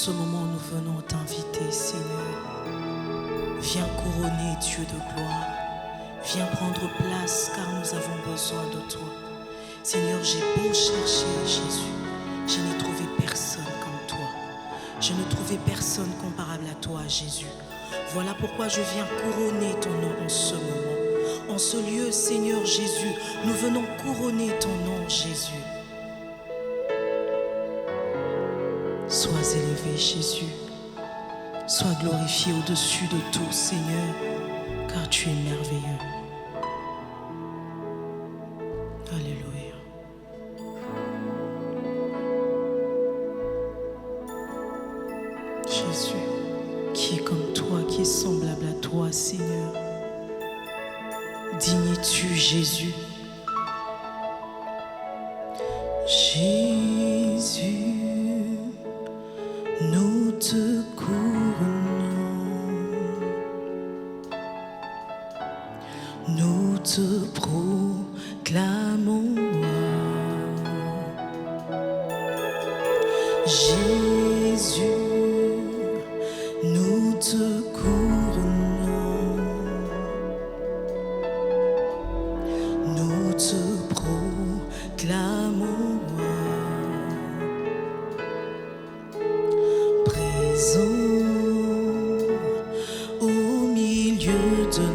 ce moment, nous venons t'inviter, Seigneur. Viens couronner, Dieu de gloire. Viens prendre place, car nous avons besoin de toi. Seigneur, j'ai beau chercher Jésus, je n'ai trouvé personne comme toi. Je ne trouvais personne comparable à toi, Jésus. Voilà pourquoi je viens couronner ton nom en ce moment. En ce lieu, Seigneur Jésus, nous venons couronner ton nom, Jésus. Sois élevé, Jésus. Sois glorifié au-dessus de tout, Seigneur, car tu es merveilleux. Alléluia. Jésus, qui est comme toi, qui est semblable à toi, Seigneur. Digne es-tu, Jésus. Jésus, nous te couronnons, nous te proclamons. Jésus, nous te couronnons, nous te proclamons. Présent au milieu de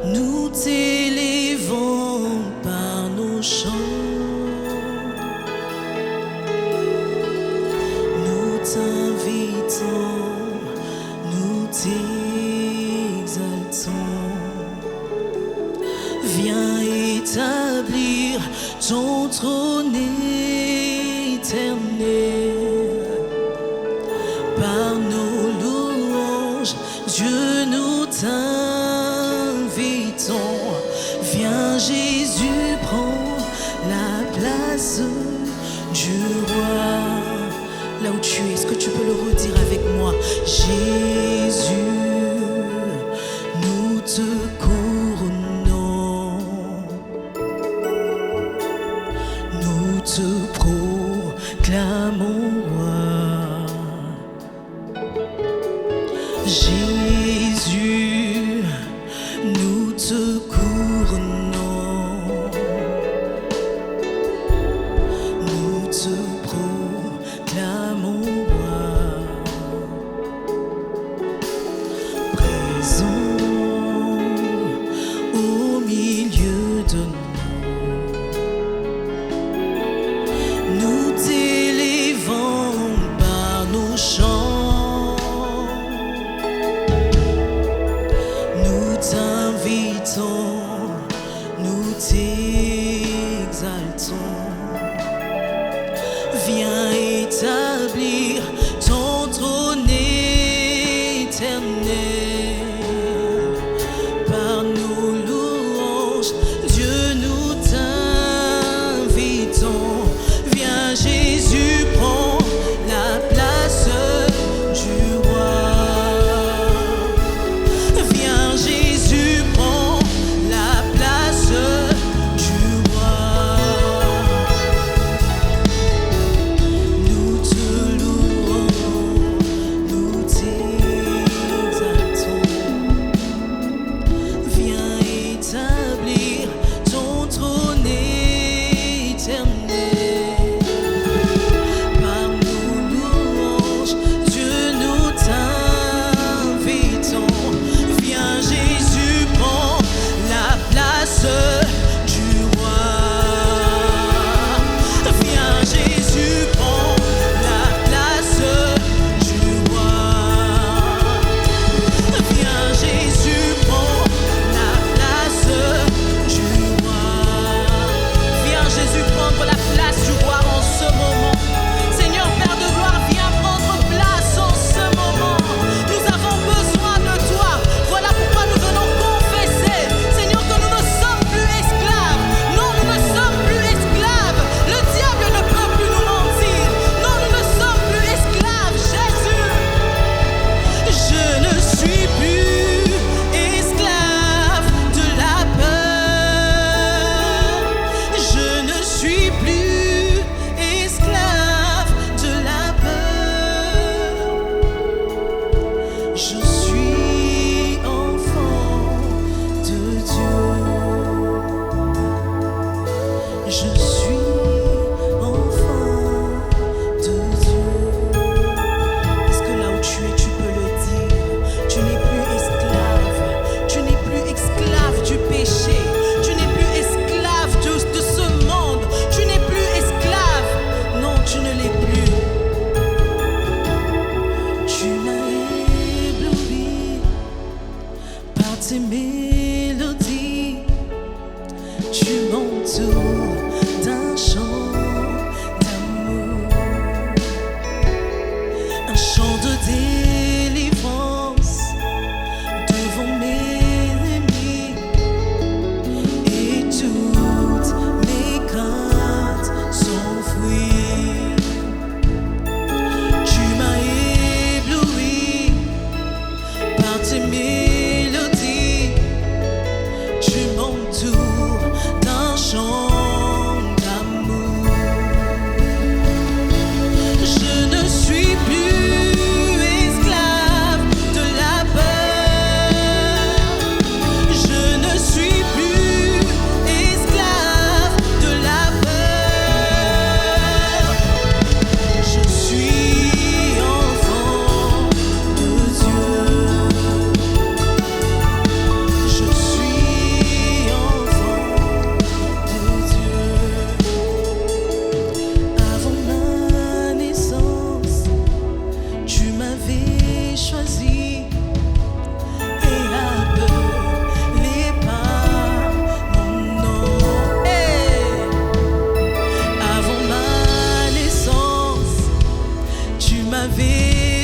nous, nous t'élevons par nos chants, nous t'invitons, nous t'exaltons. Viens établir ton trône éternel par nos louanges, Dieu, nous t'invitons. Viens Jésus, prends la place du roi. Là où tu es, est-ce que tu peux le redire avec moi? Jésus, nous te couronnons, nous te proclamons roi. Jésus, nous te couronnons, nous te proclamons roi. Présent au milieu de nous, nous t'élevons par nos chants, nous t'invitons, nous t'exaltons. Viens établir ton trône éternel par nos louanges, Dieu, nous t'invitons. Viens Jésus, prends la place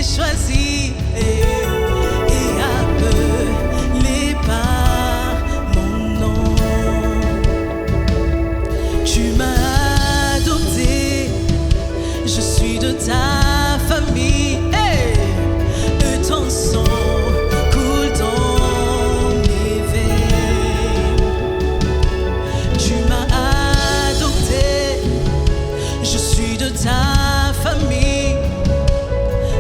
choisi et appelé par mon nom. Tu m'as adopté, je suis de ta famille. Et ton sang coule dans mes veines. Tu m'as adopté, je suis de ta famille.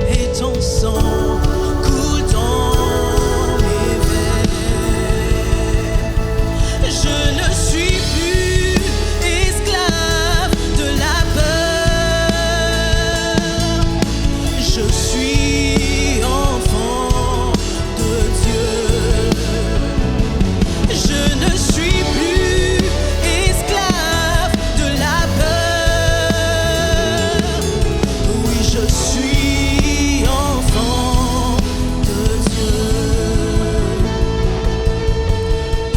Et ton sang coule dans mes veines. Je ne suis plus esclave de la peur. Je suis enfant de Dieu. Je ne suis plus esclave de la peur. Oui, je suis enfant de Dieu.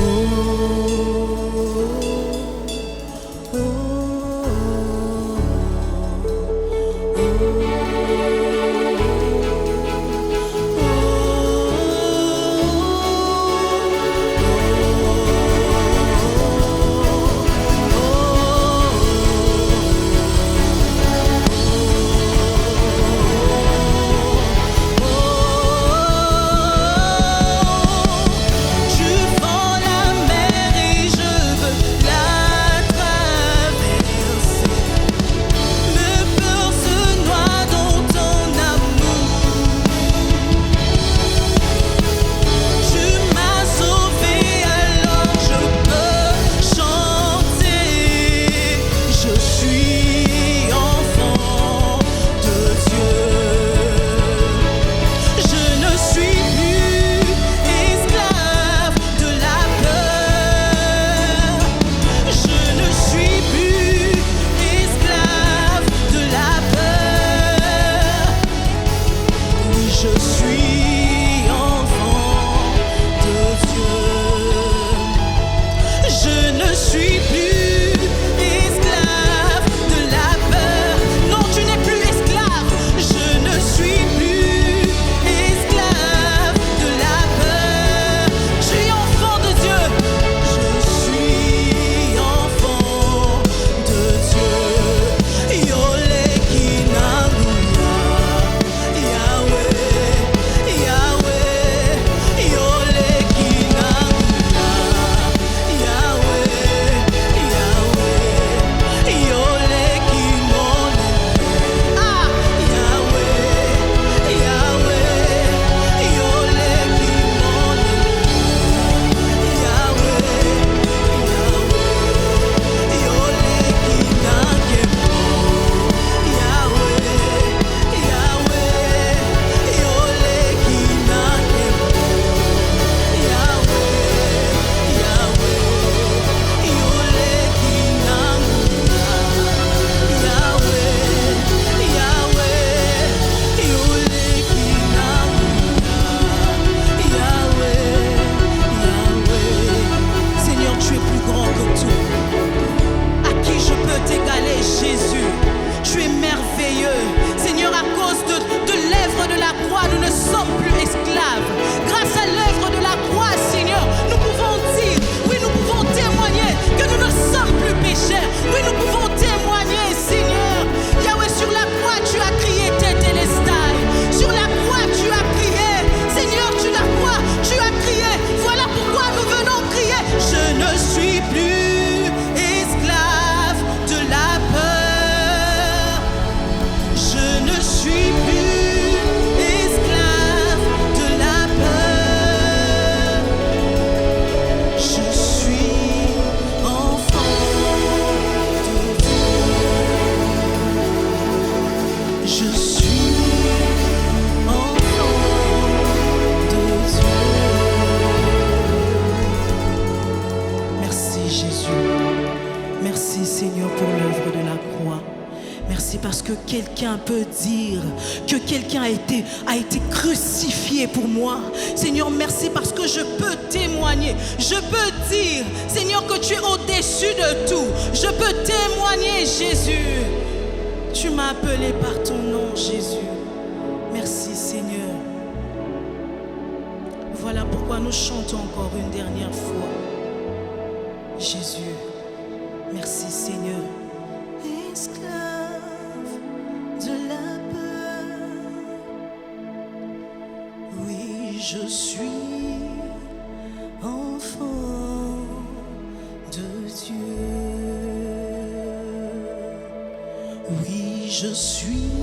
Oh, oh, oh, tu fends la mer et je veux la traverser. Me peur se noie dans ton amour. Tu m'as sauvé, alors je peux chanter. Je suis enfant de Dieu. Je ne suis plus esclave de la peur. Je ne suis plus esclave de la peur. Oui, je suis enfant de Dieu. Je ne suis plus esclave de la peur. Non, tu n'es plus esclave. Je ne suis plus esclave de la peur. Je suis enfant de Dieu. Je suis enfant de Dieu. Yole kinaluya, Yahweh, Yahweh. Yole kinaluya, Yahweh, Yahweh. Yole kinole, Yahweh, Yahweh. Yole kinole, Yahweh, Yahweh. Yole kinakemo, Yahweh, Yahweh. Yole kinakemo, Yahweh, Yahweh. Yole kinangula, Yahweh, Yahweh. Yole kinangula, Yahweh, Yahweh. Seigneur, tu es plus grand que tout. À qui je peux t'égaler, Jésus? Tu es merveilleux. Seigneur, à cause de l'œuvre de la croix, nous ne sommes plus esclaves. Grâce à l'œuvre de la croix, Seigneur, nous pouvons dire, oui, nous pouvons témoigner que nous ne sommes plus pécheurs. Oui, nous pouvons témoigner, Seigneur. Yahweh, sur la croix, tu as crié Tétélestai. Sur la croix, tu as crié. Seigneur, sur la croix, tu as crié. Voilà pourquoi nous venons crier. Je ne suis plus esclave de la peur. Je ne suis plus esclave de la peur. Je suis enfant de Dieu. Je suis enfant de Dieu. Merci Jésus. Merci Seigneur pour l'œuvre de la croix. Merci parce que quelqu'un peut dire que quelqu'un a été crucifié pour moi. Seigneur, merci parce que je peux témoigner. Je peux dire, Seigneur, que tu es au-dessus de tout. Je peux témoigner, Jésus. Tu m'as appelé par ton nom, Jésus. Merci, Seigneur. gloire. Nous chantons encore une dernière fois. Jésus, merci Seigneur. Esclave de la peur, oui, je suis enfant de Dieu. Oui, je suis